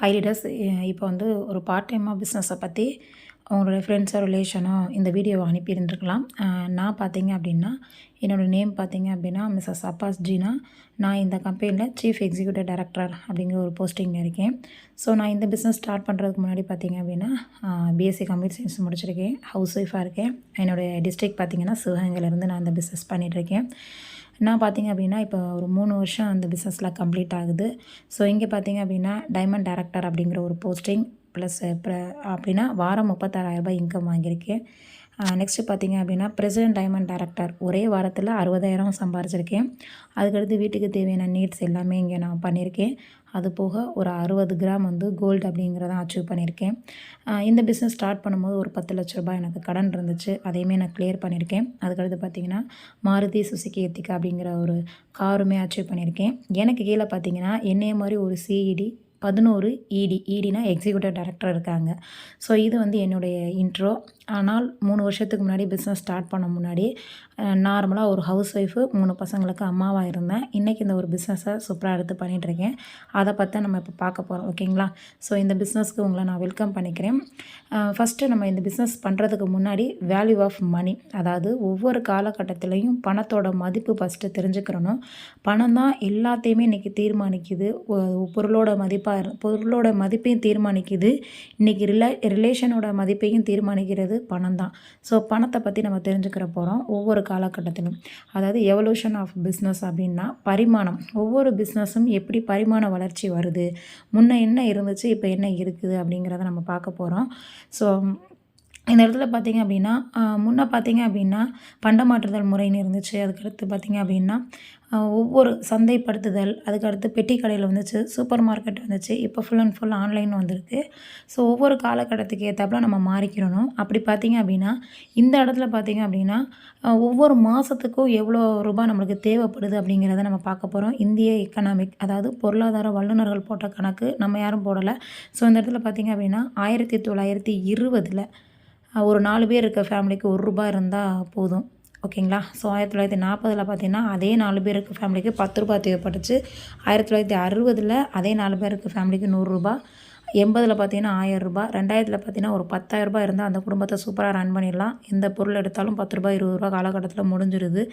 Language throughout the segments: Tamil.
ஹை லீடர்ஸ் இப்போ வந்து ஒரு பார்ட் டைமாக பிஸ்னஸை பற்றி அவங்களுடைய ஃப்ரெண்ட்ஸோ ரிலேஷனோ இந்த வீடியோவை அனுப்பியிருந்துருக்கலாம். நான் பார்த்தீங்க அப்படின்னா என்னோடய நேம் பார்த்தீங்க அப்படின்னா மிஸ்ஸஸ் அப்பாஸ் ஜீனா. நான் இந்த கம்பெனியில் சீஃப் எக்ஸிக்யூட்டிவ் டைரக்டர் அப்படிங்கிற ஒரு போஸ்டிங்கில் இருக்கேன். ஸோ நான் இந்த பிஸ்னஸ் ஸ்டார்ட் பண்ணுறதுக்கு முன்னாடி பார்த்தீங்க அப்படின்னா பிஎஸ்சி கம்ப்யூட்டர் சயின்ஸ் முடிச்சிருக்கேன். ஹவுஸ் ஒய்ஃபாக இருக்கேன். என்னுடைய டிஸ்ட்ரிக்ட் பார்த்தீங்கன்னா சிவகங்கையிலேருந்து நான் இந்த பிஸ்னஸ் பண்ணிகிட்ருக்கேன். நான் பார்த்தீங்க அப்படின்னா இப்போ ஒரு 3 வருஷம் அந்த பிஸ்னஸில் கம்ப்ளீட் ஆகுது. ஸோ இங்கே பார்த்தீங்க அப்படின்னா டைமண்ட் டைரக்டர் அப்படிங்கிற ஒரு போஸ்டிங் ப்ளஸ் அப்படின்னா வாரம் 36,000 இன்கம் வாங்கியிருக்கேன். நெக்ஸ்ட்டு பார்த்தீங்க அப்படின்னா பிரசிடென்ட் டைமண்ட் டைரக்டர் ஒரே வாரத்தில் 60,000 சம்பாரிச்சிருக்கேன். அதுக்கடுத்து வீட்டுக்கு தேவையான நீட்ஸ் எல்லாமே இங்கே நான் பண்ணியிருக்கேன். அது போக ஒரு 60 கிராம் வந்து கோல்டு அப்படிங்கிறத அச்சீவ் பண்ணியிருக்கேன். இந்த பிஸ்னஸ் ஸ்டார்ட் பண்ணும்போது ஒரு 10 லட்ச ரூபாய் எனக்கு கடன் இருந்துச்சு. அதையுமே நான் கிளியர் பண்ணியிருக்கேன். அதுக்கடுத்து பார்த்திங்கன்னா மாருதி சுசுகி எத்திகா அப்படிங்கிற ஒரு காருமே அச்சீவ் பண்ணியிருக்கேன். எனக்கு கீழே பார்த்திங்கன்னா என்னைய மாதிரி ஒரு சிஇடி 11 இடினா எக்ஸிக்யூட்டிவ் டைரக்டர் இருக்காங்க. ஸோ இது வந்து என்னுடைய இன்ட்ரோ. ஆனால் 3 வருஷத்துக்கு முன்னாடி பிஸ்னஸ் ஸ்டார்ட் பண்ண முன்னாடி நார்மலாக ஒரு ஹவுஸ் ஒய்ஃபு 3 பசங்களுக்கு அம்மாவாக இருந்தேன். இன்றைக்கி இந்த ஒரு பிஸ்னஸை சூப்பராக எடுத்து பண்ணிகிட்ருக்கேன். அதை பற்றி நம்ம இப்போ பார்க்க போகிறோம். ஓகேங்களா? ஸோ இந்த பிஸ்னஸ்க்கு உங்களை நான் வெல்கம் பண்ணிக்கிறேன். ஃபஸ்ட்டு நம்ம இந்த பிஸ்னஸ் பண்ணுறதுக்கு முன்னாடி வேல்யூ ஆஃப் மணி, அதாவது ஒவ்வொரு காலகட்டத்திலையும் பணத்தோட மதிப்பு ஃபஸ்ட்டு தெரிஞ்சுக்கிறணும். பணம் தான் எல்லாத்தையுமே இன்றைக்கி தீர்மானிக்குது. பொருளோட மதிப்பையும் தீர்மானிக்குது. இன்றைக்கி ரிலேஷனோட மதிப்பையும் தீர்மானிக்கிறது பணம் தான். ஸோ பணத்தை பற்றி நம்ம தெரிஞ்சுக்கிற போகிறோம் ஒவ்வொரு காலகட்டத்திலும். அதாவது எவல்யூஷன் ஆஃப் பிஸ்னஸ் அப்படின்னா பரிமாணம். ஒவ்வொரு பிஸ்னஸும் எப்படி பரிமாண வளர்ச்சி வருது, முன்ன என்ன இருந்துச்சு இப்போ என்ன இருக்குது அப்படிங்கிறத நம்ம பார்க்க போகிறோம். ஸோ இந்த இடத்துல பார்த்திங்க அப்படின்னா முன்னே பார்த்திங்க அப்படின்னா பண்டமாற்றுதல் முறைன்னு இருந்துச்சு. அதுக்கடுத்து பார்த்திங்க அப்படின்னா ஒவ்வொரு சந்தைப்படுத்துதல், அதுக்கடுத்து பெட்டி கடையில் வந்துச்சு, சூப்பர் மார்க்கெட் வந்துச்சு, இப்போ ஃபுல் அண்ட் ஃபுல் ஆன்லைன் வந்திருக்கு. ஸோ ஒவ்வொரு காலகட்டத்துக்கு ஏற்றாப்புல நம்ம மாறிக்கிறணும். அப்படி பார்த்திங்க அப்படின்னா இந்த இடத்துல பார்த்திங்க அப்படின்னா ஒவ்வொரு மாதத்துக்கும் எவ்வளோ ரூபாய் நம்மளுக்கு தேவைப்படுது அப்படிங்கிறத நம்ம பார்க்க போகிறோம். இந்திய எக்கனாமிக், அதாவது பொருளாதார வல்லுநர்கள் போட்ட கணக்கு, நம்ம யாரும் போடலை. ஸோ இந்த இடத்துல பார்த்திங்க அப்படின்னா 1920 ஒரு 4 பேர் இருக்க ஃபேமிலிக்கு ₹1 இருந்தால் போதும். ஓகேங்களா? ஸோ 1940 பார்த்திங்கன்னா அதே 4 பேர் இருக்க ஃபேமிலிக்கு ₹10 தேவைப்பட்டுச்சு. 1960 அதே 4 பேர் இருக்க ஃபேமிலிக்கு ₹100. 80 பார்த்திங்கன்னா ₹1000. 2000 பார்த்திங்கன்னா ஒரு ₹10,000 இருந்தால் அந்த குடும்பத்தை சூப்பராக ரன் பண்ணிடலாம். எந்த பொருள் எடுத்தாலும் ₹10 ₹20 காலகட்டத்தில் முடிஞ்சிருது.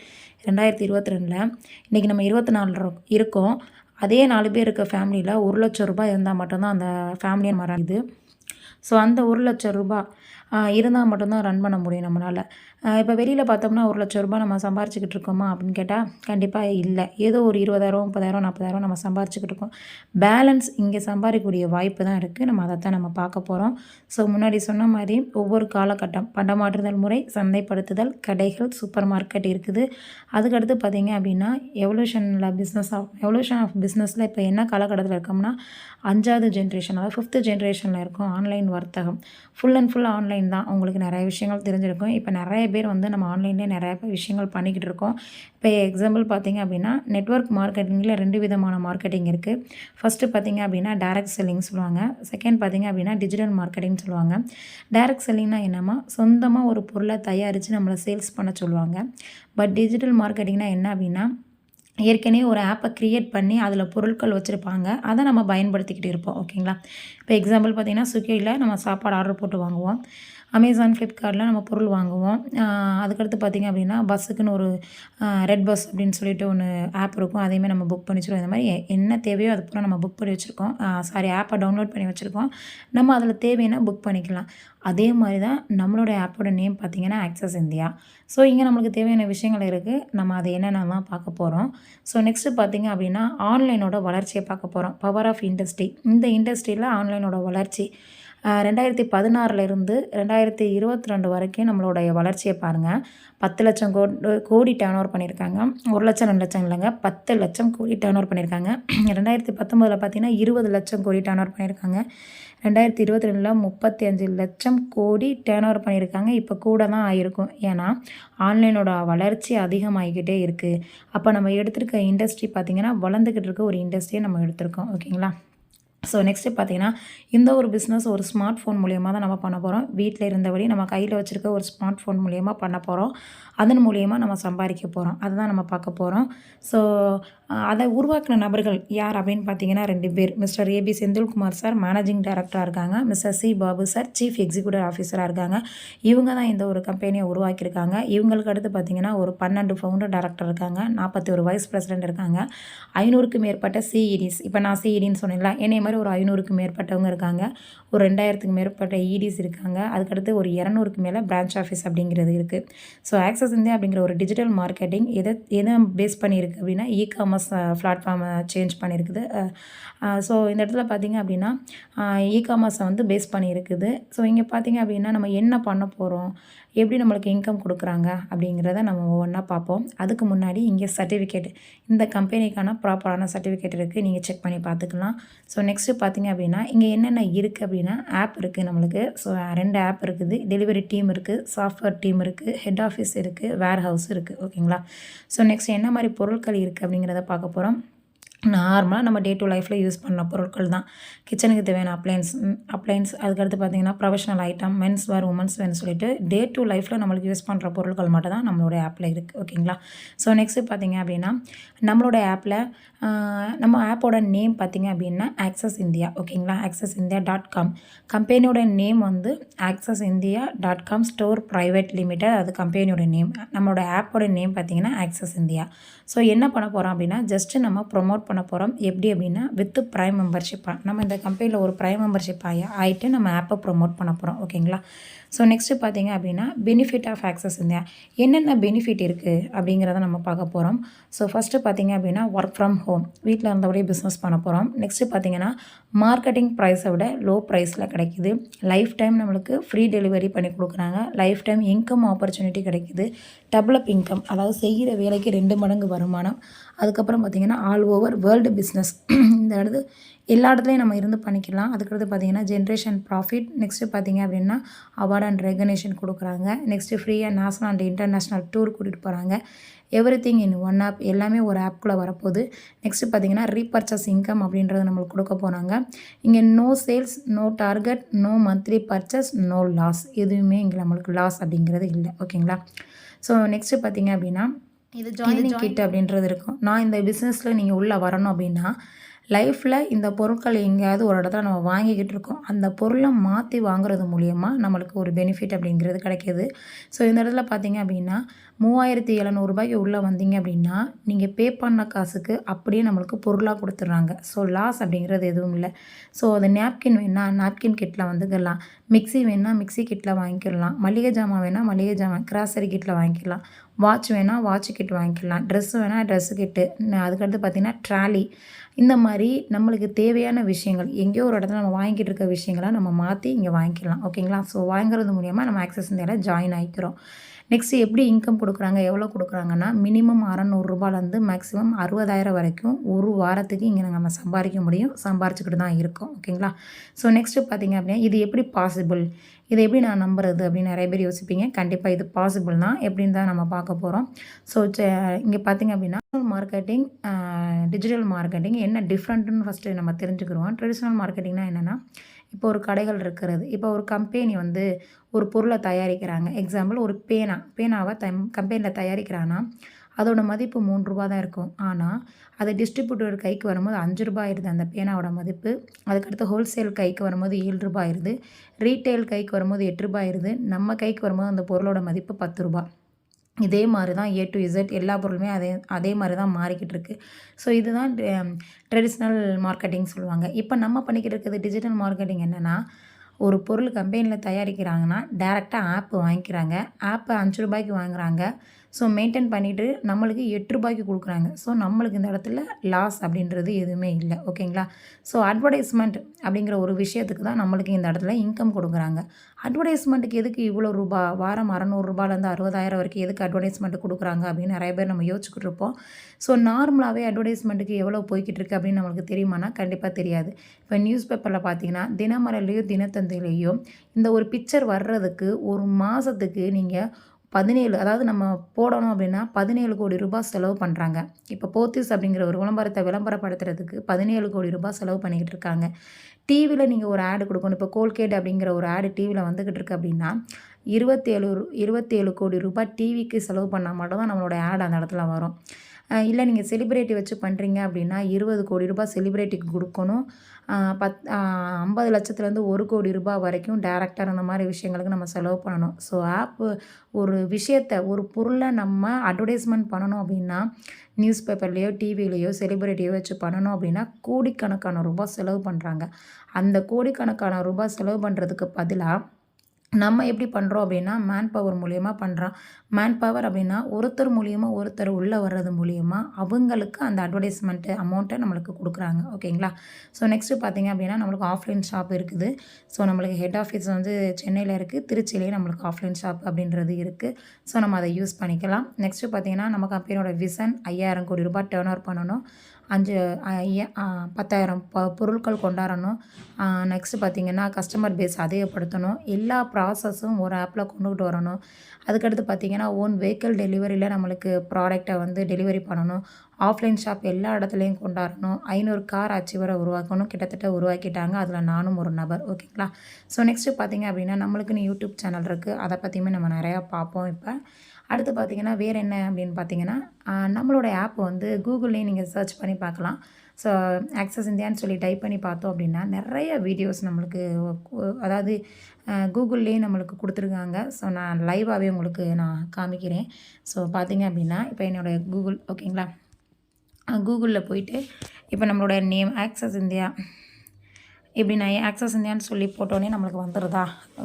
2022 இன்றைக்கி நம்ம 24 இருக்கோம். அதே 4 பேர் இருக்க ஃபேமிலியில் ₹1,00,000 இருந்தால் மட்டும்தான் அந்த ஃபேமிலியை மறாது. ஸோ அந்த ₹1,00,000 இருந்தால் மட்டும்தான் ரன் பண்ண முடியும் நம்மளால். இப்போ வெளியில் பார்த்தோம்னா ₹1,00,000 நம்ம சம்பாரிச்சிக்கிட்டு இருக்கோமா அப்படின்னு கேட்டால் கண்டிப்பாக இல்லை. ஏதோ ஒரு 20,000 30,000 40,000 நம்ம சம்பாரிச்சிக்கிட்டு இருக்கோம். பேலன்ஸ் இங்கே சம்பாதிக்கக்கூடிய வாய்ப்பு தான் இருக்குது. நம்ம அதைத்தான் நம்ம பார்க்க போகிறோம். ஸோ முன்னாடி சொன்ன மாதிரி ஒவ்வொரு காலகட்டம் பண்டமாற்றுதல் முறை, சந்தைப்படுத்துதல், கடைகள், சூப்பர் மார்க்கெட் இருக்குது. அதுக்கடுத்து பார்த்திங்க அப்படின்னா எவல்யூஷன் ஆஃப் பிஸ்னஸில் இப்போ என்ன காலகட்டத்தில் இருக்கோம்னா 5வது ஜென்ரேஷன், அதாவது 5th ஜென்ரேஷனில் இருக்கும். ஆன்லைன் வர்த்தகம் ஃபுல் அண்ட் ஃபுல் ஆன்லைன் தான். உங்களுக்கு நிறைய விஷயங்கள் தெரிஞ்சிருக்கும். இப்போ நிறைய பேர் வந்து நம்ம ஆன்லைன்லேயே நிறைய விஷயங்கள் பண்ணிக்கிட்டு இருக்கோம். இப்போ எக்ஸாம்பிள் பார்த்திங்க அப்படின்னா நெட்வொர்க் மார்க்கெட்டிங்கில் 2 விதமான மார்க்கெட்டிங் இருக்குது. ஃபஸ்ட்டு பார்த்திங்க அப்படின்னா டைரக்ட் செல்லிங் சொல்லுவாங்க. செகண்ட் பார்த்திங்க அப்படின்னா டிஜிட்டல் மார்க்கெட்டிங் சொல்லுவாங்க. டைரக்ட் செல்லிங்னா என்னமா, சொந்தமாக ஒரு பொருளை தயாரித்து நம்மளை சேல்ஸ் பண்ண சொல்லுவாங்க. பட் டிஜிட்டல் மார்க்கெட்டிங்னா என்ன அப்படின்னா ஏற்கனவே ஒரு ஆப்பை க்ரியேட் பண்ணி அதில் பொருட்கள் வச்சுருப்பாங்க, அதை நம்ம பயன்படுத்திக்கிட்டு இருப்போம். ஓகேங்களா? இப்போ எக்ஸாம்பிள் பார்த்திங்கன்னா ஸ்விக்கியில் நம்ம சாப்பாடு ஆர்டர் போட்டு வாங்குவோம். அமேசான், ஃப்ளிப்கார்ட்டில் நம்ம பொருள் வாங்குவோம். அதுக்கடுத்து பார்த்திங்க அப்படின்னா பஸ்ஸுக்குன்னு ஒரு ரெட் பஸ் அப்படின்னு சொல்லிட்டு ஒன்று ஆப் இருக்கும். அதையுமே நம்ம புக் பண்ணி வச்சுருவோம். இந்த மாதிரி என்ன தேவையோ அது பூரா நம்ம புக் பண்ணி வச்சுருக்கோம். ஆப்பை டவுன்லோட் பண்ணி வச்சுருக்கோம். நம்ம அதில் தேவைன்னா புக் பண்ணிக்கலாம். அதே மாதிரி தான் நம்மளோட ஆப்போட நேம் பார்த்திங்கன்னா ஆக்சஸ் இந்தியா. ஸோ இங்கே நம்மளுக்கு தேவையான விஷயங்கள் இருக்குது. நம்ம அதை என்னென்னலாம் பார்க்க போகிறோம். ஸோ நெக்ஸ்ட்டு பார்த்திங்க அப்படின்னா ஆன்லைனோட வளர்ச்சியை பார்க்க போகிறோம். Power of industry. இந்த இண்டஸ்ட்ரியில் ஆன்லைனோட வளர்ச்சி 2016 2022 வரைக்கும் நம்மளுடைய வளர்ச்சியை பாருங்கள். 10 லட்சம் கோடி டர்ன் ஓவர் பண்ணியிருக்காங்க. 1 லட்சம் 2 லட்சம் இல்லைங்க, 10 லட்சம் கோடி டர்ன் ஓவர் பண்ணியிருக்காங்க. 2019 பார்த்திங்கன்னா 20 லட்சம் கோடி டர்ன் ஓவர் பண்ணியிருக்காங்க. 2022 35 லட்சம் கோடி டர்ன் ஓவர் பண்ணியிருக்காங்க. இப்போ கூட தான் ஆகிருக்கும். ஏன்னா ஆன்லைனோட வளர்ச்சி அதிகமாகிக்கிட்டே இருக்குது. அப்போ நம்ம எடுத்திருக்க இண்டஸ்ட்ரி பார்த்திங்கன்னா வளர்ந்துக்கிட்டு இருக்க ஒரு இண்டஸ்ட்ரியை நம்ம எடுத்திருக்கோம். ஓகேங்களா? ஸோ நெக்ஸ்ட்டு பார்த்தீங்கன்னா, இந்த ஒரு பிஸ்னஸ் ஒரு ஸ்மார்ட் ஃபோன் மூலியமா தான் நம்ம பண்ண போகிறோம். வீட்ல இருந்தபடி நம்ம கையில வச்சிருக்க ஒரு ஸ்மார்ட் ஃபோன் மூலியமா பண்ண போகிறோம். அதன் மூலியமா நம்ம சம்பாதிக்க போகிறோம். அதுதான் நம்ம பார்க்க போகிறோம். ஸோ அத உருவாக்கின நபர்கள் யார் அப்படின்னு பார்த்தீங்கன்னா 2 பேர். Mister AB Senthilkumar sir managing டைரக்டரா இருக்காங்க. Mister C Babu sir chief executive ஆஃபீஸரா இருக்காங்க. இவங்க தான் இந்த ஒரு கம்பெனியை உருவாக்கியிருக்காங்க. இவங்களுக்கு அடுத்து பார்த்தீங்கன்னா ஒரு 12 ஃபவுண்டர் டைரக்டர் இருக்காங்க. 41 வைஸ் பிரசிடென்ட் இருக்காங்க. 500க்கும் மேற்பட்ட சிஇடிஸ். இப்போ நான் சிஇடின்னு சொன்னேன்ல, என்னைய மாதிரி ஒரு 500க்கும் மேற்பட்டவங்க இருக்காங்க. ஒரு 2000த்துக்கு மேற்பட்ட இடிஸ் இருக்காங்க. அதுக்கடுத்து ஒரு 200க்கு மேலே பிரான்ச் ஆஃபீஸ் அப்படிங்கிறது இருக்குது. ஸோ ஆக்சஸ் இந்தியா அப்படிங்கிற ஒரு டிஜிட்டல் மார்க்கெட்டிங் எதை பேஸ் பண்ணியிருக்கு அப்படின்னா இ-காமர்ஸ் பிளாட்ஃபார்மை சேஞ்ச் பண்ணியிருக்குது. ஸோ இந்த இடத்துல பார்த்தீங்க அப்படின்னா இ-காமர்ஸை வந்து பேஸ் பண்ணியிருக்குது. ஸோ இங்கே பார்த்தீங்க அப்படின்னா நம்ம என்ன பண்ண போகிறோம், எப்படி நம்மளுக்கு இன்கம் கொடுக்குறாங்க அப்படிங்கிறத நம்ம ஒவ்வொன்றா பார்ப்போம். அதுக்கு முன்னாடி இங்கே சர்டிஃபிகேட், இந்த கம்பெனிக்கான ப்ராப்பரான சர்டிஃபிகேட் இருக்குது, நீங்கள் செக் பண்ணி பார்த்துக்கலாம். ஸோ நெக்ஸ்ட்டு பார்த்தீங்க அப்படின்னா இங்கே என்னென்ன இருக்குது அப்படின்னா ஆப் இருக்குது நம்மளுக்கு. ஸோ 2 ஆப் இருக்குது. டெலிவரி டீம் இருக்குது, சாஃப்ட்வேர் டீம் இருக்குது, ஹெட் ஆஃபீஸ் இருக்குது, வேர் ஹவுஸ் இருக்குது. ஓகேங்களா? ஸோ நெக்ஸ்ட் என்ன மாதிரி பொருட்கள் இருக்குது அப்படிங்கிறத பார்க்க போகிறோம். நார்மலாக நம்ம டே டு லைஃப்பில் யூஸ் பண்ண பொருட்கள் தான். கிச்சனுக்கு தேவையான அப்ளைன்ஸ் அதுக்கடுத்து பார்த்திங்கன்னா professional item, men's wear, women's வேர்னு சொல்லிட்டு டே டு லைஃப்பில் நம்மளுக்கு யூஸ் பண்ணுற பொருட்கள் மட்டும் தான் நம்மளோட ஆப்பில் இருக்குது. ஓகேங்களா? ஸோ நெக்ஸ்ட்டு பார்த்திங்க அப்படின்னா நம்மளோட ஆப்பில் நம்ம ஆப்போட நேம் பார்த்திங்க அப்படின்னா ஆக்சஸ் இந்தியா. ஓகேங்களா? accessindia.com கம்பெனியோட நேம் வந்து accessindia.com ஸ்டோர் ப்ரைவேட் லிமிடெட், அது கம்பெனியோட நேம். நம்மளோட ஆப்போட நேம் பார்த்திங்கன்னா ஆக்சஸ் இந்தியா. ஸோ என்ன பண்ண போகிறோம் அப்படின்னா ஜஸ்ட்டு நம்ம ப்ரொமோட் பண்ண போகிறோம். எப்படி அப்படின்னா வித் ப்ரைம் மெம்பர்ஷிப்பாக நம்ம இந்த கம்பெனியில் ஒரு ப்ரைம் மெம்பர்ஷிப் ஆகிட்டு நம்ம ஆப்பை ப்ரொமோட் பண்ண போகிறோம். ஓகேங்களா? ஸோ நெக்ஸ்ட்டு பார்த்தீங்க அப்படின்னா பெனிஃபிட் ஆஃப் ஆக்சஸ் இந்தியா, என்னென்ன பெனிஃபிட் இருக்குது அப்படிங்கிறத நம்ம பார்க்க போகிறோம். ஸோ ஃபஸ்ட்டு பார்த்தீங்க அப்படின்னா ஒர்க் ஃப்ரம் ஹோம், வீட்டில் இருந்தபடியே பிஸ்னஸ் பண்ண போகிறோம். நெக்ஸ்ட்டு பார்த்தீங்கன்னா மார்க்கெட்டிங் ப்ரைஸை விட லோ ப்ரைஸில் கிடைக்கிது. லைஃப் டைம் நம்மளுக்கு ஃப்ரீ டெலிவரி பண்ணி கொடுக்குறாங்க. லைஃப் டைம் இன்கம் ஆப்பர்ச்சுனிட்டி கிடைக்கிது. டெவலப் இன்கம், அதாவது செய்கிற வேலைக்கு 2 மடங்கு வருமானம். அதுக்கப்புறம் பார்த்திங்கன்னா ஆல் ஓவர் வேர்ல்டு பிஸ்னஸ், இந்த இடத்து எல்லா இடத்துலையும் நம்ம இருந்து பண்ணிக்கலாம். அதுக்கடுத்து பார்த்திங்கன்னா ஜென்ரேஷன் ப்ராஃபிட். நெக்ஸ்ட்டு பார்த்திங்க அப்படின்னா அவார்ட் அண்ட் ரெகனேஷன் கொடுக்குறாங்க. நெக்ஸ்ட்டு ஃப்ரீயாக நேஷ்னல் அண்ட் இன்டர்நேஷ்னல் டூர் கூட்டிகிட்டு போகிறாங்க. எவ்ரிதிங் இன் ஒன் ஆப், எல்லாமே ஒரு ஆப்குள்ளே வரப்போகுது. நெக்ஸ்ட்டு பார்த்திங்கன்னா ரீபர்ச்சஸ் இன்கம் அப்படின்றது நம்மளுக்கு கொடுக்க போகிறாங்க. இங்கே no sales, no target, no monthly purchase, no loss, எதுவுமே இங்கே நம்மளுக்கு லாஸ் அப்படிங்கிறது இல்லை. ஓகேங்களா? ஸோ நெக்ஸ்ட்டு பார்த்திங்க அப்படின்னா இது ஜாயினிங் கிட் அப்படின்றது இருக்கும். நான் இந்த பிஸ்னஸில் நீங்கள் உள்ளே வரணும் அப்படின்னா லைஃப்பில் இந்த பொருட்கள் எங்கேயாவது ஒரு இடத்துல நம்ம வாங்கிக்கிட்டு இருக்கோம், அந்த பொருளை மாற்றி வாங்குறது மூலிமா நம்மளுக்கு ஒரு பெனிஃபிட் அப்படிங்கிறது கிடைக்கிது. ஸோ இந்த இடத்துல பார்த்தீங்க அப்படின்னா 3700 உள்ளே வந்தீங்க அப்படின்னா நீங்கள் பே பண்ண காசுக்கு அப்படியே நம்மளுக்கு பொருளாக கொடுத்துட்றாங்க. ஸோ லாஸ் அப்படிங்கிறது எதுவும் இல்லை. ஸோ அது நாப்கின் வேணால் நாப்கின் கிட்டில் வந்துக்கலாம், மிக்ஸி வேணால் மிக்ஸி கிட்டில் வாங்கிக்கிடலாம், மளிகை ஜாமான் வேணால் மளிகை ஜாமான் கிராசரி கிட்டில் வாங்கிக்கலாம், வாட்ச் வேணால் வாட்ச் கிட் வாங்கிக்கலாம், ட்ரெஸ்ஸு வேணால் ட்ரெஸ்ஸு கிட்டு, அதுக்கடுத்து பார்த்திங்கன்னா ட்ராலி, இந்த மாதிரி நம்மளுக்கு தேவையான விஷயங்கள் எங்கேயோ ஒரு இடத்துல நம்ம வாங்கிட்டு இருக்க விஷயங்களை நம்ம மாற்றி இங்கே வாங்கிக்கலாம். ஓகேங்களா? ஸோ வாங்குறது மூலிமா நம்ம ஆக்சஸ் இந்தியாவில் ஜாயின் ஆகிக்கிறோம். நெக்ஸ்ட்டு எப்படி இன்கம் கொடுக்குறாங்க, எவ்வளோ கொடுக்குறாங்கன்னா மினிமம் 600 மேக்ஸிமம் 60,000 வரைக்கும் ஒரு வாரத்துக்கு இங்கே நம்ம சம்பாதிக்க முடியும், சம்பாரிச்சுக்கிட்டு தான் இருக்கோம். ஓகேங்களா? ஸோ நெக்ஸ்ட்டு பார்த்திங்க அப்படின்னா இது எப்படி பாசிபிள், இதை எப்படி நான் நம்புறது அப்படின்னு நிறைய பேர் யோசிப்பீங்க. கண்டிப்பாக இது பாசிபிள் தான். எப்படின்னு தான் நம்ம பார்க்க போகிறோம். ஸோ இங்கே பார்த்திங்க அப்படின்னா மார்க்கெட்டிங், டிஜிட்டல் மார்க்கெட்டிங் என்ன டிஃப்ரெண்ட்டுன்னு ஃபஸ்ட்டு நம்ம தெரிஞ்சுக்கிறோம். ட்ரெடிஷ்னல் மார்க்கெட்டிங்னா என்னென்னா, இப்போ ஒரு கடைகள் இருக்கிறது, இப்போ ஒரு கம்பெனி வந்து ஒரு பொருளை தயாரிக்கிறாங்க. எக்ஸாம்பிள் ஒரு பேனாவை கம்பெனியில் தயாரிக்கிறாங்கன்னா அதோட மதிப்பு ரூ. 3 தான் இருக்கும். ஆனால் அது டிஸ்ட்ரிபியூட்டர் கைக்கு வரும்போது ரூ. 5 ஆயிடுது அந்த பேனாவோட மதிப்பு. அதுக்கடுத்து ஹோல்சேல் கைக்கு வரும்போது ரூ. 7 ஆயிடுது. ரீட்டெயில் கைக்கு வரும்போது ரூ. 8 ஆயிடுது. நம்ம கைக்கு வரும்போது அந்த பொருளோட மதிப்பு ரூ. 10. இதே மாதிரி தான் ஏ டு இசட் எல்லா பொருளுமே அதே மாதிரி தான் மாறிக்கிட்டு இருக்குது. ஸோ இதுதான் ட்ரெடிஷ்னல் மார்க்கெட்டிங் சொல்லுவாங்க. இப்போ நம்ம பண்ணிக்கிட்டு இருக்கிறது டிஜிட்டல் மார்க்கெட்டிங் என்னென்னா, ஒரு பொருள் கம்பெனியில் தயாரிக்கிறாங்கன்னா டேரெக்டாக ஆப் வாங்கிக்கிறாங்க. ஆப்பை ரூ. 5 வாங்குறாங்க. ஸோ மெயின்டைன் பண்ணிவிட்டு நம்மளுக்கு ரூ. 8 கொடுக்குறாங்க. ஸோ நம்மளுக்கு இந்த இடத்துல லாஸ் அப்படின்றது எதுவுமே இல்லை. ஓகேங்களா? ஸோ அட்வர்டைஸ்மெண்ட் அப்படிங்கிற ஒரு விஷயத்துக்கு தான் நம்மளுக்கு இந்த இடத்துல இன்கம் கொடுக்குறாங்க. அட்வர்டைஸ்மெண்ட்டுக்கு எதுக்கு இவ்வளோ ரூபா, வாரம் ரூ. 60,000 வரைக்கும் எதுக்கு அட்வர்டைஸ்மெண்ட்டு கொடுக்குறாங்க அப்படின்னு நிறைய பேர் நம்ம யோசிச்சுக்கிட்டு இருப்போம். ஸோ நார்மலாகவே அட்வர்டைஸ்மெண்ட்டுக்கு எவ்வளோ போய்கிட்டு இருக்குது அப்படின்னு நம்மளுக்கு தெரியுமானா கண்டிப்பாக தெரியாது. இப்போ நியூஸ் பேப்பரில் பார்த்தீங்கன்னா தினமலர்லேயோ தினத்தந்திலேயோ இந்த ஒரு பிக்சர் வர்றதுக்கு ஒரு மாதத்துக்கு நீங்கள் 17 அதாவது நம்ம போடணும் அப்படின்னா 17 கோடி ரூபாய் செலவு பண்ணுறாங்க. இப்போ போத்தீஸ் அப்படிங்கிற ஒரு விளம்பரத்தை விளம்பரப்படுத்துறதுக்கு 17 கோடி ரூபாய் செலவு பண்ணிக்கிட்டு இருக்காங்க. டிவியில் நீங்கள் ஒரு ஆடு கொடுக்கணும். இப்போ கோல்கேட் அப்படிங்கிற ஒரு ஆடு டிவியில் வந்துக்கிட்டு இருக்கு அப்படின்னா 27 கோடி ரூபாய் டிவிக்கு செலவு பண்ணால் மட்டும் தான் நம்மளோட ஆட் அந்த இடத்துல வரும். இல்லை நீங்கள் செலிப்ரிட்டி வச்சு பண்ணுறீங்க அப்படின்னா 20 கோடி ரூபாய் செலிப்ரிட்டிக்கு கொடுக்கணும். 50 லட்சத்துலேருந்து 1 கோடி ரூபாய் வரைக்கும் டேரக்டர் அந்த மாதிரி விஷயங்களுக்கு நம்ம செலவு பண்ணணும். ஸோ ஒரு விஷயத்தை ஒரு பொருளை நம்ம அட்வர்டைஸ்மெண்ட் பண்ணணும் அப்படின்னா நியூஸ் பேப்பர்லேயோ டிவிலேயோ செலிப்ரிட்டியோ வச்சு பண்ணணும் அப்படின்னா கோடிக்கணக்கான ரூபாய் செலவு பண்ணுறாங்க. அந்த கோடிக்கணக்கான ரூபாய் செலவு பண்ணுறதுக்கு பதிலாக நம்ம எப்படி பண்ணுறோம் அப்படின்னா மேன் பவர் மூலியமாக பண்ணுறோம். மேன் பவர் அப்படின்னா ஒருத்தர் மூலியமாக ஒருத்தர் உள்ளே வர்றது மூலியமாக அவங்களுக்கு அந்த அட்வர்டைஸ்மெண்ட்டு அமௌண்ட்டை நம்மளுக்கு கொடுக்குறாங்க. ஓகேங்களா? ஸோ நெக்ஸ்ட்டு பார்த்திங்க அப்படின்னா நம்மளுக்கு ஆஃப்லைன் ஷாப் இருக்குது. ஸோ நம்மளுக்கு ஹெட் ஆஃபீஸ் வந்து சென்னையில் இருக்குது. திருச்சியிலேயே நம்மளுக்கு ஆஃப்லைன் ஷாப் அப்படின்றது இருக்குது. ஸோ நம்ம அதை யூஸ் பண்ணிக்கலாம். நெக்ஸ்ட்டு பார்த்திங்கன்னா நம்ம கம்பெனியோட விசன் 5000 கோடி ரூபாய் டர்ன் ஓவர் பண்ணணும். 10,000 பொருட்கள் கொண்டாடணும். நெக்ஸ்ட்டு பார்த்திங்கன்னா கஸ்டமர் பேஸ் அதிகப்படுத்தணும். எல்லா ப்ராசஸும் ஒரு ஆப்பில் கொண்டுகிட்டு வரணும். அதுக்கடுத்து பார்த்திங்கன்னா ஓன் வெஹிக்கிள் டெலிவரியில் நம்மளுக்கு ப்ராடக்டை வந்து டெலிவரி பண்ணணும். ஆஃப்லைன் ஷாப் எல்லா இடத்துலையும் கொண்டாடணும். 500 கார் அச்சீவரை உருவாக்கணும். கிட்டத்தட்ட உருவாக்கிட்டாங்க. அதில் நானும் ஒரு நபர். ஓகேங்களா? ஸோ நெக்ஸ்ட்டு பார்த்திங்க அப்படின்னா நம்மளுக்குன்னு யூடியூப் சேனல் இருக்குது. அதை பற்றியுமே நம்ம நிறையா பார்ப்போம். இப்போ அடுத்து பார்த்திங்கன்னா வேறு என்ன அப்படின்னு பார்த்திங்கன்னா நம்மளோட ஆப் வந்து கூகுள்லேயும் நீங்கள் சர்ச் பண்ணி பார்க்கலாம். ஸோ ஆக்சஸ் இந்தியான்னு சொல்லி டைப் பண்ணி பார்த்தோம் அப்படின்னா நிறைய வீடியோஸ் நம்மளுக்கு அதாவது கூகுள்லேயே நம்மளுக்கு கொடுத்துருக்காங்க. ஸோ நான் லைவாகவே உங்களுக்கு நான் காமிக்கிறேன். ஸோ பார்த்திங்க அப்படின்னா இப்போ என்னோடய கூகுள் ஓகேங்களா, கூகுளில் போயிட்டு இப்போ நம்மளோட நேம் ஆக்சஸ் இந்தியா இப்படி நான் ஆக்சஸ் இந்தியான்னு சொல்லி போட்டோன்னே நம்மளுக்கு வந்துடுதா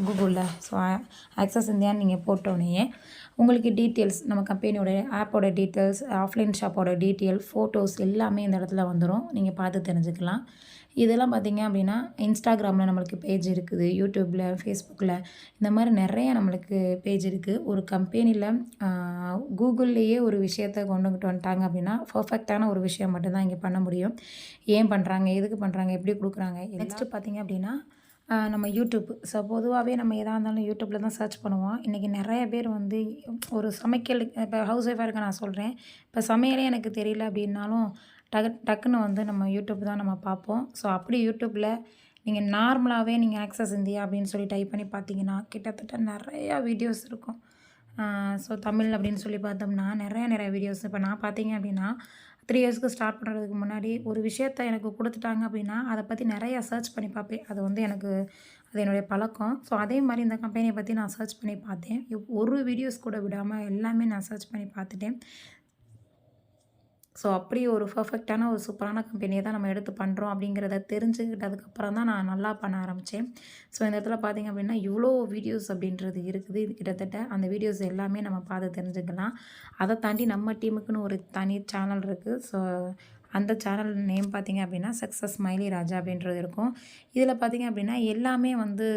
கூகுளில். ஸோ ஆக்சஸ் இந்தியான்னு நீங்கள் போட்டோன்னே உங்களுக்கு டீட்டெயில்ஸ் நம்ம கம்பெனியோட ஆப்போட டீட்டெயில்ஸ், ஆஃப்லைன் ஷாப்போட டீட்டெயில், ஃபோட்டோஸ் எல்லாமே இந்த இடத்துல வந்துடும். நீங்கள் பார்த்து தெரிஞ்சுக்கலாம். இதெல்லாம் பார்த்திங்க அப்படின்னா இன்ஸ்டாகிராமில் நம்மளுக்கு பேஜ் இருக்குது, யூடியூப்பில், ஃபேஸ்புக்கில் இந்த மாதிரி நிறைய நம்மளுக்கு பேஜ் இருக்குது. ஒரு கம்பெனியில் கூகுள்லேயே ஒரு விஷயத்தை கொண்டுகிட்டு வந்துட்டாங்க அப்படின்னா பர்ஃபெக்டான ஒரு விஷயம் மட்டும்தான் இங்கே பண்ண முடியும். ஏன் பண்ணுறாங்க, எதுக்கு பண்ணுறாங்க, எப்படி கொடுக்குறாங்க. நெக்ஸ்ட்டு பார்த்திங்க அப்படின்னா நம்ம யூடியூப். ஸோ பொதுவாகவே நம்ம எதாக இருந்தாலும் யூடியூப்பில் தான் சர்ச் பண்ணுவோம். இன்றைக்கி நிறைய பேர் வந்து ஒரு சமைக்கல் இப்போ ஹவுஸ் ஒய்ஃபாக இருக்க நான் சொல்கிறேன். இப்போ சமையலே எனக்கு தெரியல அப்படின்னாலும் டக்குன்னு வந்து நம்ம யூடியூப் தான் நம்ம பார்ப்போம். ஸோ அப்படி யூடியூப்பில் நீங்கள் நார்மலாகவே நீங்கள் ஆக்சஸ் இந்தியா அப்படின்னு சொல்லி டைப் பண்ணி பார்த்தீங்கன்னா கிட்டத்தட்ட நிறையா வீடியோஸ் இருக்கும். ஸோ தமிழ் அப்படின்னு சொல்லி பார்த்தோம்னா நிறைய வீடியோஸ். இப்போ நான் பார்த்தீங்க அப்படின்னா 3 இயர்ஸ்க்கு ஸ்டார்ட் பண்ணுறதுக்கு முன்னாடி ஒரு விஷயத்த எனக்கு கொடுத்துட்டாங்க அப்படின்னா அதை பற்றி நிறையா சர்ச் பண்ணி பார்ப்பேன். அது வந்து எனக்கு அது என்னுடைய பழக்கம். ஸோ அதே மாதிரி இந்த கம்பெனியை பற்றி நான் சர்ச் பண்ணி பார்த்தேன். ஒரு வீடியோஸ் கூட விடாமல் எல்லாமே நான் சர்ச் பண்ணி பார்த்துட்டேன். ஸோ அப்படி ஒரு பர்ஃபெக்டான ஒரு சூப்பரான கம்பெனியை தான் நம்ம எடுத்து பண்ணுறோம் அப்படிங்கிறத தெரிஞ்சுக்கிட்டதுக்கப்புறம் தான் நான் நல்லா பண்ண ஆரம்பித்தேன். ஸோ இந்த இடத்துல பார்த்திங்க அப்படின்னா இவ்வளோ வீடியோஸ் அப்படின்றது இருக்குது. இது கிட்டத்தட்ட அந்த வீடியோஸ் எல்லாமே நம்ம பார்த்து தெரிஞ்சுக்கலாம். அதை தாண்டி நம்ம டீமுக்குன்னு ஒரு தனி சேனல் இருக்குது. ஸோ அந்த சேனல் நேம் பார்த்திங்க அப்படின்னா சக்ஸஸ் ஸ்மைலி ராஜா அப்படின்றது இருக்கும். இதில் பார்த்திங்க அப்படின்னா எல்லாமே வந்து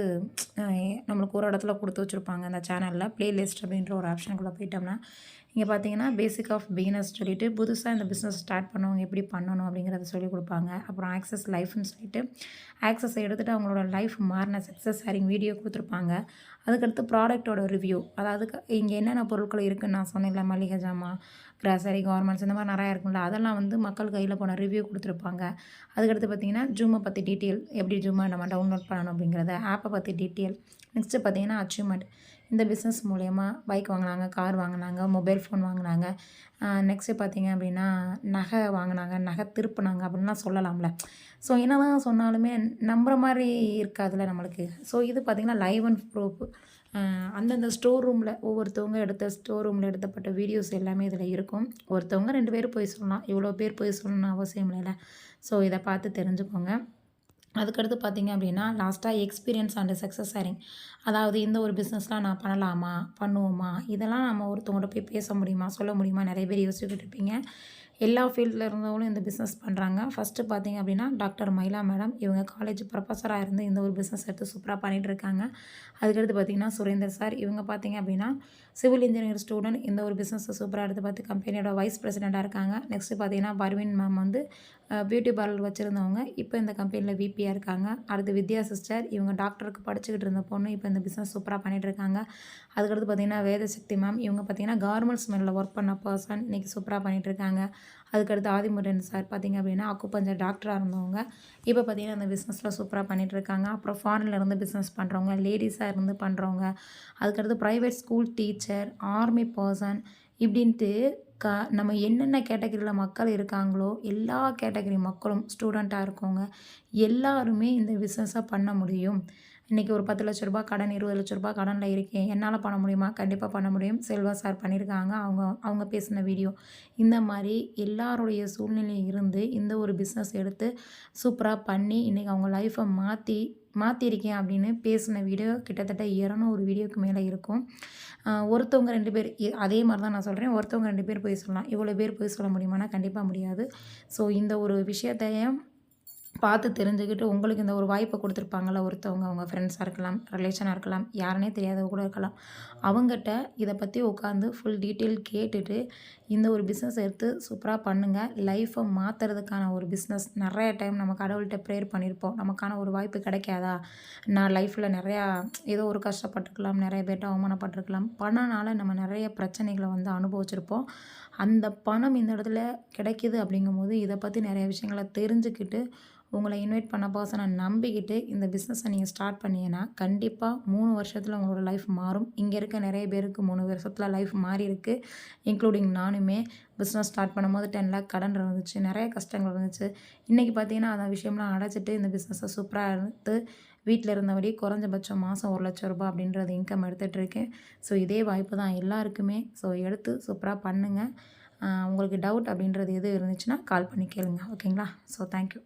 நம்மளுக்கு ஒரு இடத்துல கொடுத்து வச்சுருப்பாங்க. அந்த சேனலில் ப்ளேலிஸ்ட் அப்படின்ற ஒரு ஆப்ஷனுக்குள்ளே போயிட்டோம்னா இங்கே பார்த்தீங்கன்னா பேசிக் ஆஃப் பிகினர்ஸ் சொல்லிட்டு புதுசாக இந்த பிஸ்னஸ் ஸ்டார்ட் பண்ணவங்க எப்படி பண்ணணும் அப்படிங்கிறத சொல்லிக் கொடுப்பாங்க. அப்புறம் ஆக்சஸ் லைஃப்னு சொல்லிட்டு ஆக்சஸை எடுத்துகிட்டு அவங்களோட லைஃப் மாறின சக்ஸஸ் ஷேரிங் வீடியோ கொடுத்துருப்பாங்க. அதுக்கடுத்து ப்ராடக்ட்டோட ரிவ்யூ, அதாவது இங்கே என்னென்ன பொருட்கள் இருக்குதுன்னு நான் சொன்னேன்ல, மளிகை ஜாமான், கிராசரி, கார்மெண்ட்ஸ் இந்த மாதிரி நிறையா இருக்கும்ல, அதெல்லாம் வந்து மக்கள் கையில் போன ரிவ்யூ கொடுத்துருப்பாங்க. அதுக்கடுத்து பார்த்திங்கன்னா ஜூமை பற்றி டீட்டெயில், எப்படி ஜூமை நம்ம டவுன்லோட் பண்ணணும் அப்படிங்கிறத, ஆப்பை பற்றி டீட்டெயில். நெக்ஸ்ட்டு பார்த்திங்கன்னா அச்சீவ்மெண்ட், இந்த பிஸ்னஸ் மூலயமா பைக் வாங்கினாங்க, கார் வாங்கினாங்க, மொபைல் ஃபோன் வாங்கினாங்க, நெக்ஸ்ட்டு பார்த்திங்க அப்படின்னா நகை வாங்கினாங்க, நகை திருப்பினாங்க அப்படின்லாம் சொல்லலாம்ல. ஸோ என்ன தான் சொன்னாலுமே நம்புகிற மாதிரி இருக்காதுல்ல நம்மளுக்கு. ஸோ இது பார்த்திங்கன்னா லைவ் அண்ட் ப்ரூஃப். அந்தந்த ஸ்டோர் ரூமில் ஒவ்வொருத்தவங்க எடுத்த ஸ்டோர் ரூமில் எடுத்தப்பட்ட வீடியோஸ் எல்லாமே இதில் இருக்கும். ஒருத்தவங்க 2 பேர் போய் சொல்லலாம், இவ்வளோ பேர் போய் சொல்லணும்னு அவசியம் இல்லைல்ல. ஸோ இதை பார்த்து தெரிஞ்சுக்கோங்க. அதுக்கடுத்து பார்த்திங்க அப்படின்னா லாஸ்ட்டாக எக்ஸ்பீரியன்ஸ் அண்ட் சக்ஸஸ் ஷேரிங், அதாவது இந்த ஒரு பிஸ்னஸ்லாம் நான் பண்ணலாமா, பண்ணுவோமா, இதெல்லாம் நம்ம ஒருத்தவங்கள்ட்ட போய் பேச முடியுமா, சொல்ல முடியுமா, நிறைய பேர் யோசிச்சுட்டு இருப்பீங்க. எல்லா ஃபீல்டில் இருந்தவங்களும் இந்த பிஸ்னஸ் பண்ணுறாங்க. ஃபஸ்ட்டு பார்த்திங்க அப்படின்னா டாக்டர் மயிலா மேடம், இவங்க காலேஜ் ப்ரொஃபஸராக இருந்து இந்த ஒரு பிஸ்னஸ் எடுத்து சூப்பராக பண்ணிகிட்ருக்காங்க. அதுக்கடுத்து பார்த்திங்கன்னா சுரேந்தர் சார், இவங்க பார்த்திங்க அப்படின்னா சிவில் இன்ஜினியர் ஸ்டூடெண்ட், இந்த ஒரு பிஸ்னஸை சூப்பராக எடுத்து பார்த்து கம்பெனியோட வைஸ் பிரசிடெண்ட்டாக இருக்காங்க. நெக்ஸ்ட்டு பார்த்திங்கன்னா பர்வீன் மேம் வந்து பியூட்டி பார்லர் வச்சுருந்தவங்க இப்போ இந்த கம்பெனியில் விபியாக இருக்காங்க. அடுத்து வித்யா சிஸ்டர், இவங்க டாக்டருக்கு படிச்சுக்கிட்டு இருந்த பொண்ணு இப்போ இந்த பிஸ்னஸ் சூப்பராக பண்ணிகிட்ருக்காங்க. அதுக்கடுத்து பார்த்திங்கன்னா வேதசக்தி மேம், இவங்க பார்த்திங்கன்னா கார்மெண்ட்ஸ் மில்லில் ஒர்க் பண்ண பர்சன், இன்றைக்கி சூப்பராக பண்ணிகிட்ருக்காங்க. அதுக்கடுத்து ஆதிமுருகன் சார் பார்த்திங்க அப்படின்னா அக்குபஞ்சர் டாக்டராக இருந்தவங்க இப்போ பார்த்திங்கன்னா அந்த பிஸ்னஸில் சூப்பராக பண்ணிகிட்ருக்காங்க. அப்புறம் ஃபாரினில் இருந்து பிஸ்னஸ் பண்ணுறவங்க, லேடிஸாக இருந்து பண்ணுறவங்க, அதுக்கடுத்து private school teacher, army person இப்படின்ட்டு நம்ம என்னென்ன கேட்டகரியில் மக்கள் இருக்காங்களோ எல்லா கேட்டகரி மக்களும் ஸ்டூடெண்ட்டாக இருக்கவங்க எல்லாருமே இந்த பிஸ்னஸை பண்ண முடியும். இன்றைக்கி ஒரு 10 லட்ச ரூபா கடன், 20 லட்ச ரூபா கடனில் இருக்கேன், என்னால் பண்ண முடியுமா? கண்டிப்பாக பண்ண முடியும். செல்வா சார் பண்ணியிருக்காங்க. அவங்க பேசின வீடியோ. இந்த மாதிரி எல்லாருடைய சூழ்நிலை இருந்து இந்த ஒரு பிஸ்னஸ் எடுத்து சூப்பராக பண்ணி இன்றைக்கி அவங்க லைஃப்பை மாற்றிருக்கேன் அப்படின்னு பேசின வீடியோ கிட்டத்தட்ட 200 வீடியோக்கு மேலே இருக்கும். ஒருத்தவங்க 2 பேர் அதே மாதிரி தான் நான் சொல்கிறேன். ஒருத்தவங்க 2 பேர் போய் சொல்லலாம். இவ்வளோ பேர் போய் சொல்ல முடியுமானா கண்டிப்பாக முடியாது. ஸோ இந்த ஒரு விஷயத்தையும் பார்த்து தெரிஞ்சுக்கிட்டு உங்களுக்கு இந்த ஒரு வாய்ப்பை கொடுத்துருப்பாங்கள்ல ஒருத்தவங்க, அவங்க ஃப்ரெண்ட்ஸாக இருக்கலாம், ரிலேஷனாக இருக்கலாம், யாருனே தெரியாதவங்க கூட இருக்கலாம். அவங்ககிட்ட இதை பற்றி உட்காந்து ஃபுல் டீட்டெயில் கேட்டுட்டு இந்த ஒரு பிஸ்னஸ் எடுத்து சூப்பராக பண்ணுங்கள். லைஃப்பை மாற்றுறதுக்கான ஒரு பிஸ்னஸ். நிறைய டைம் நம்ம கடவுள்கிட்ட ப்ரேயர் பண்ணியிருப்போம், நமக்கான ஒரு வாய்ப்பு கிடைக்காதா, நான் லைஃப்பில் நிறையா ஏதோ ஒரு கஷ்டப்பட்டுருக்கலாம், நிறைய பேர்ட்ட அவமானப்பட்டிருக்கலாம், பணனால நம்ம நிறைய பிரச்சனைகளை அனுபவிச்சிருப்போம். அந்த பணம் இந்த இடத்துல கிடைக்கிது அப்படிங்கும்போது இதை பற்றி நிறைய விஷயங்களை தெரிஞ்சுக்கிட்டு உங்களை இன்வைட் பண்ண பர்சனை நம்பிக்கிட்டு இந்த பிஸ்னஸை நீங்கள் ஸ்டார்ட் பண்ணீங்கன்னா கண்டிப்பாக 3 வருஷத்தில் உங்களோட லைஃப் மாறும். இங்கே இருக்க நிறைய பேருக்கு 3 வருஷத்தில் லைஃப் மாறி இருக்குது, இன்க்ளூடிங் நானுமே. பிஸ்னஸ் ஸ்டார்ட் பண்ணும்போது 10 லேக் கடன் இருந்துச்சு, நிறைய கஷ்டங்கள் இருந்துச்சு. இன்றைக்கி பார்த்தீங்கன்னா அந்த விஷயம்லாம் அடைச்சிட்டு இந்த பிஸ்னஸை சூப்பராக எடுத்து வீட்டில் இருந்தபடி குறைஞ்சபட்சம் மாதம் 1 லட்ச ரூபா அப்படின்றது இன்கம் எடுத்துகிட்ருக்கேன். ஸோ இதே வாய்ப்பு தான் எல்லாருக்குமே. ஸோ எடுத்து சூப்பராக பண்ணுங்கள். உங்களுக்கு டவுட் அப்படின்றது எது இருந்துச்சுன்னா கால் பண்ணி கேளுங்க. ஓகேங்களா? So thank you.